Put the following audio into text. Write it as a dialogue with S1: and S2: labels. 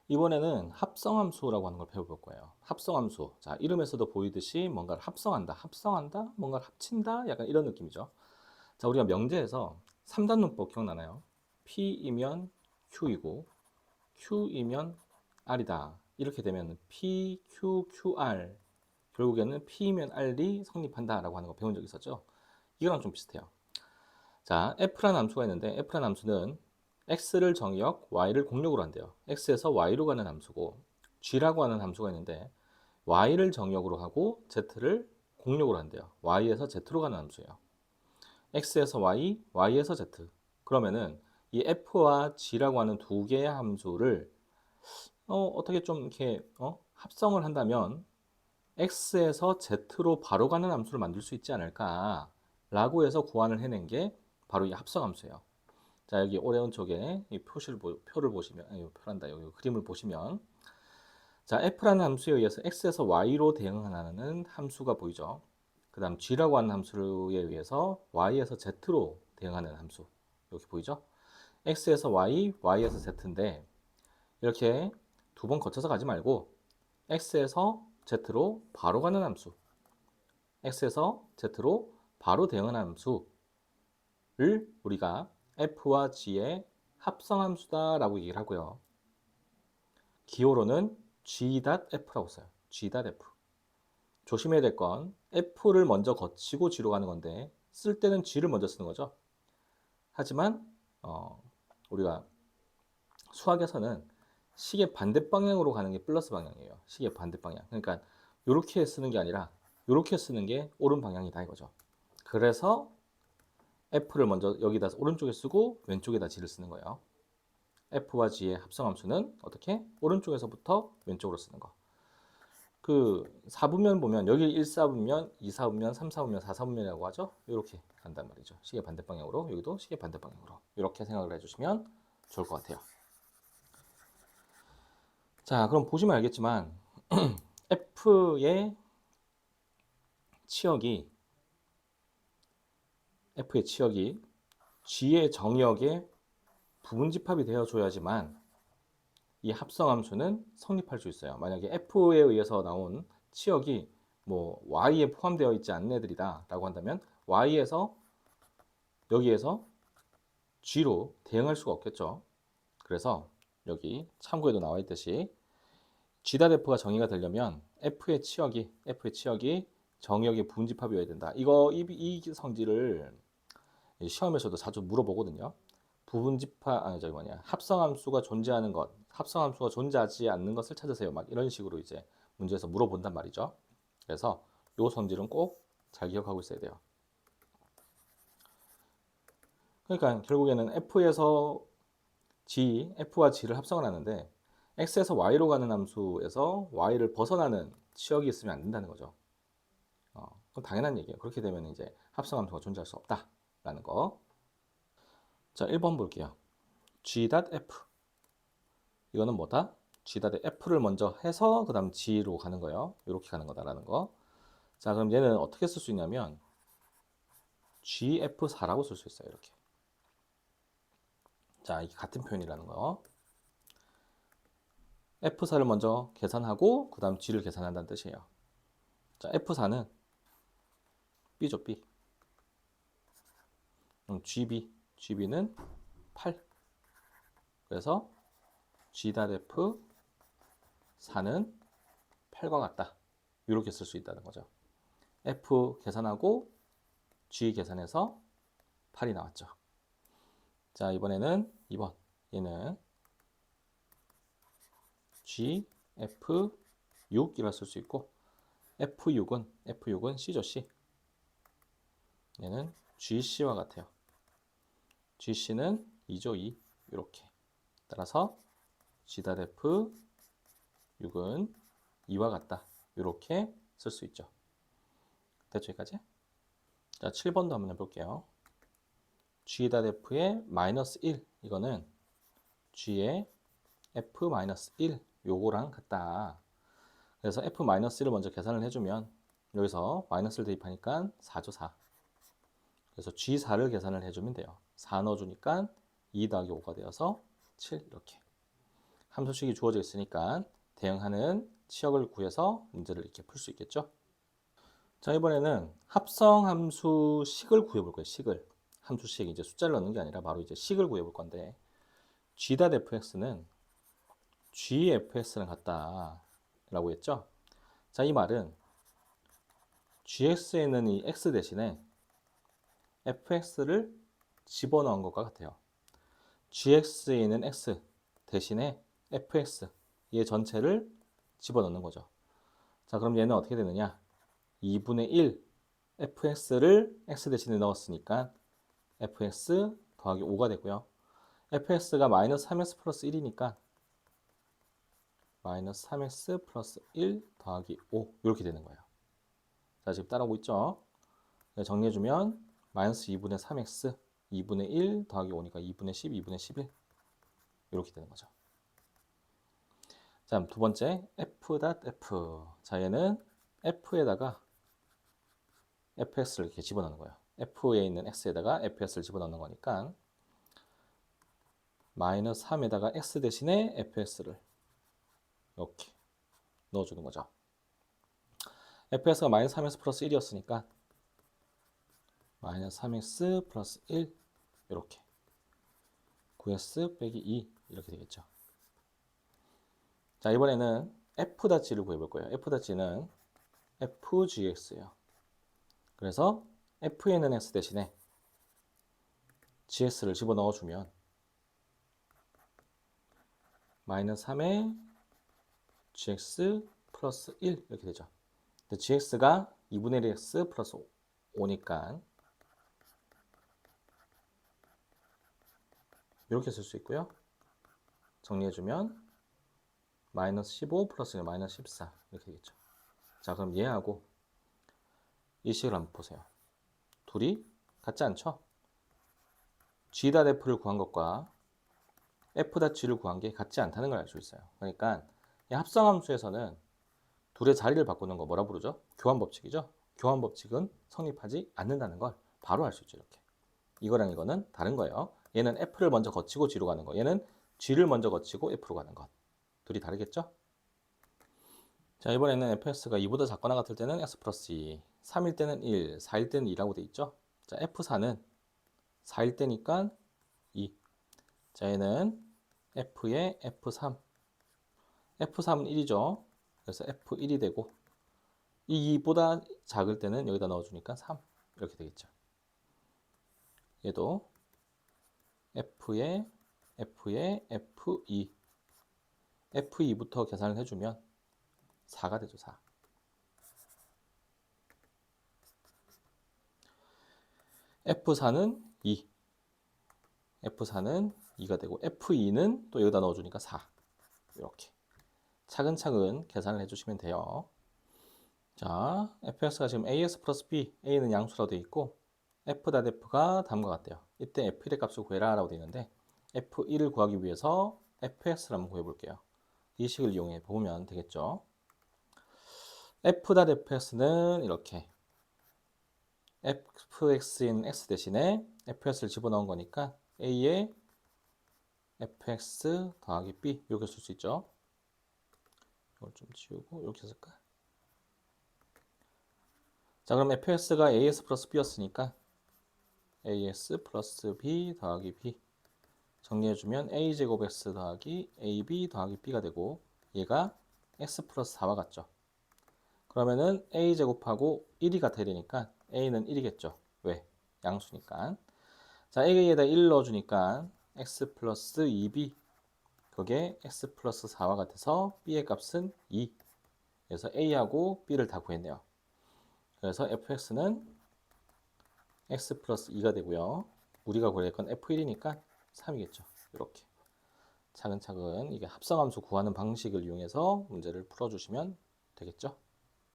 S1: 이번에는 합성함수라고 하는 걸 배워볼 거예요. 합성함수. 자, 이름에서도 보이듯이 뭔가를 합성한다, 합성한다, 뭔가를 합친다, 약간 이런 느낌이죠. 자, 우리가 명제에서 3단 문법 기억나나요? P이면 Q이고, Q이면 R이다. 이렇게 되면 P, Q, QR. 결국에는 P이면 R이 성립한다라고 하는 거 배운 적 있었죠? 이거랑 좀 비슷해요. 자, F라는 함수가 있는데, F라는 함수는 X를 정의역, Y를 공역으로 한대요. X에서 Y로 가는 함수고, G라고 하는 함수가 있는데, Y를 정의역으로 하고, Z를 공역으로 한대요. Y에서 Z로 가는 함수예요. X에서 Y, Y에서 Z. 그러면은, 이 F와 G라고 하는 두 개의 함수를, 어떻게 좀 이렇게, 합성을 한다면, X에서 Z로 바로 가는 함수를 만들 수 있지 않을까, 라고 해서 구안을 해낸 게 바로 이 합성함수예요. 자, 여기 오레온 쪽에 이 표를 보시면, 아니, 표란다. 여기 그림을 보시면, 자, f라는 함수에 의해서 x에서 y로 대응하는 함수가 보이죠. 그 다음 g라고 하는 함수에 의해서 y에서 z로 대응하는 함수. 여기 보이죠? x에서 y, y에서 z인데, 이렇게 두 번 거쳐서 가지 말고, x에서 z로 바로 가는 함수, x에서 z로 바로 대응하는 함수를 우리가 f와 g의 합성함수다라고 얘기를 하고요. 기호로는 G.F라고 써요. G.F. 조심해야 될 건 F를 먼저 거치고 G로 가는 건데 쓸 때는 G를 먼저 쓰는 거죠. 하지만 우리가 수학에서는 시계 반대 방향으로 가는 게 플러스 방향이에요. 시계 반대 방향. 그러니까 이렇게 쓰는 게 아니라 이렇게 쓰는 게 옳은 방향이다 이거죠. 그래서 F를 먼저 여기다 오른쪽에 쓰고 왼쪽에다 G를 쓰는 거예요. F와 G의 합성함수는 어떻게? 오른쪽에서부터 왼쪽으로 쓰는 거. 그 4분면 보면 여기 1사분면, 2사분면, 3사분면, 4사분면이라고 하죠. 이렇게 간단 말이죠. 시계 반대 방향으로, 여기도 시계 반대 방향으로 이렇게 생각을 해주시면 좋을 것 같아요. 자, 그럼 보시면 알겠지만 F의 치역이 F의 치역이 G의 정역에 부분집합이 되어줘야지만 이 합성함수는 성립할 수 있어요. 만약에 F에 의해서 나온 치역이 뭐 Y에 포함되어 있지 않는 애들이다 라고 한다면 Y에서 여기에서 G로 대응할 수가 없겠죠. 그래서 여기 참고에도 나와 있듯이 G'F가 정의가 되려면 F의 치역이 정역의 부분집합이어야 된다. 이 성질을 시험에서도 자주 물어보거든요. 부분집합 아니 저기 뭐냐 합성함수가 존재하는 것, 합성함수가 존재하지 않는 것을 찾으세요. 막 이런 식으로 이제 문제에서 물어본단 말이죠. 그래서 이 성질은 꼭 잘 기억하고 있어야 돼요. 그러니까 결국에는 F와 G를 합성을 하는데 X에서 Y로 가는 함수에서 Y를 벗어나는 치역이 있으면 안 된다는 거죠. 그건 당연한 얘기예요. 그렇게 되면 이제 합성함수가 존재할 수 없다라는 거. 자, 1번 볼게요. G.F. 이거는 뭐다? G.F를 먼저 해서 그 다음 G로 가는 거예요. 이렇게 가는 거다라는 거. 자, 그럼 얘는 어떻게 쓸 수 있냐면 GF4라고 쓸 수 있어요. 이렇게. 자, 이게 같은 표현이라는 거. F4를 먼저 계산하고 그 다음 G를 계산한다는 뜻이에요. 자, F4는 B죠, B. 그럼 GB는 8. 그래서 G.F4는 8과 같다. 이렇게 쓸 수 있다는 거죠. F 계산하고 G 계산해서 8이 나왔죠. 자, 이번에는 2번. 얘는 GF6이라 쓸 수 있고 F6은 C죠, C. 얘는 GC와 같아요. GC는 2죠, 2. 이렇게. 따라서 G.F6은 2와 같다. 이렇게 쓸 수 있죠. 됐죠, 여기까지? 자, 7번도 한번 해볼게요. G.F의 마이너스 1. 이거는 G의 F-1 요거랑 같다. 그래서 F-1을 먼저 계산을 해주면 여기서 마이너스를 대입하니까 4죠, 4. 그래서 G4를 계산을 해주면 돼요. 4 넣어주니까 2 더하기 5가 되어서 7 이렇게. 함수식이 주어져 있으니까 대응하는 치역을 구해서 문제를 이렇게 풀 수 있겠죠. 자, 이번에는 합성함수식을 구해볼 거예요. 식을. 함수식 이제 숫자를 넣는 게 아니라 바로 이제 식을 구해볼 건데 g.fx는 gfs랑 같다라고 했죠. 자, 이 말은 gx에 있는 이 x 대신에 fx를 집어넣은 것과 같아요. gx에 있는 x 대신에 fx 얘 전체를 집어넣는 거죠. 자, 그럼 얘는 어떻게 되느냐? 2분의 1 fx를 x 대신에 넣었으니까 fx 더하기 5가 되고요. fx가 마이너스 3x 플러스 1이니까 마이너스 3x 플러스 1 더하기 5 이렇게 되는 거예요. 자, 지금 따라오고 있죠? 정리해주면 마이너스 2분의 3x 2분의 1 더하기 5니까 2분의 10, 2분의 11 이렇게 되는 거죠. 자, 두 번째 f.f. 자, 얘는 f에다가 fx를 이렇게 집어넣는 거예요. f에 있는 x에다가 fx를 집어넣는 거니까 마이너스 3에다가 x 대신에 fx를 이렇게 넣어주는 거죠. fx가 마이너스 3x 플러스 1이었으니까 마이너스 3x 플러스 1 이렇게 9s 빼기 2 이렇게 되겠죠. 자, 이번에는 f.g를 구해볼 거예요. f.g는 fgx예요. 그래서 f에 있는 x 대신에 gs를 집어넣어주면 마이너스 3에 gx 플러스 1 이렇게 되죠. 근데 gx가 2분의 1x 플러스 5니까 이렇게 쓸 수 있고요. 정리해주면 마이너스 15 플러스 마이너스 14 이렇게 되겠죠. 자, 그럼 얘하고 이 식을 한번 보세요. 둘이 같지 않죠? g.f를 구한 것과 f.g를 구한 게 같지 않다는 걸 알 수 있어요. 그러니까 이 합성함수에서는 둘의 자리를 바꾸는 거 뭐라 부르죠? 교환법칙이죠. 교환법칙은 성립하지 않는다는 걸 바로 알 수 있죠. 이렇게. 이거랑 이거는 다른 거예요. 얘는 f를 먼저 거치고 g로 가는 거. 얘는 g를 먼저 거치고 f로 가는 것. 둘이 다르겠죠? 자, 이번에는 fx가 2보다 작거나 같을 때는 x 플러스 2, 3일 때는 1, 4일 때는 2라고 돼 있죠? 자, f4는 4일 때니까 2. 자, 얘는 f의 f3. f3은 1이죠. 그래서 f1이 되고 이 2보다 작을 때는 여기다 넣어주니까 3 이렇게 되겠죠. 얘도 f의 f2 f2부터 계산을 해주면 4가 되죠. 4. f4는 2 f4는 2가 되고 f2는 또 여기다 넣어주니까 4 이렇게 차근차근 계산을 해주시면 돼요. 자, fx가 지금 as 플러스 b, a는 양수라고 되어 있고 f.f가 다음과 같대요. 이때 f1의 값을 구해라 라고 되어 있는데 f1을 구하기 위해서 fx를 한번 구해볼게요. 이 식을 이용해 보면 되겠죠. f.fx는 이렇게 fx인 x 대신에 fx를 집어넣은 거니까 a에 fx 더하기 b 이렇게 쓸 수 있죠. 이걸 좀 지우고 이렇게 쓸까? 자, 그럼 fx가 as 플러스 b였으니까 as 플러스 b 더하기 b 정리해주면 a제곱 x 더하기 ab 더하기 b가 되고 얘가 x 플러스 4와 같죠. 그러면은 a제곱하고 1이 같아야 되니까 a는 1이겠죠. 왜? 양수니까. 자, a에다 1 넣어주니까 x 플러스 2b 그게 x 플러스 4와 같아서 b의 값은 2. 그래서 a하고 b를 다 구했네요. 그래서 fx는 x 플러스 2가 되고요. 우리가 구할 건 f1이니까 3이겠죠. 이렇게 차근차근 이게 합성함수 구하는 방식을 이용해서 문제를 풀어주시면 되겠죠.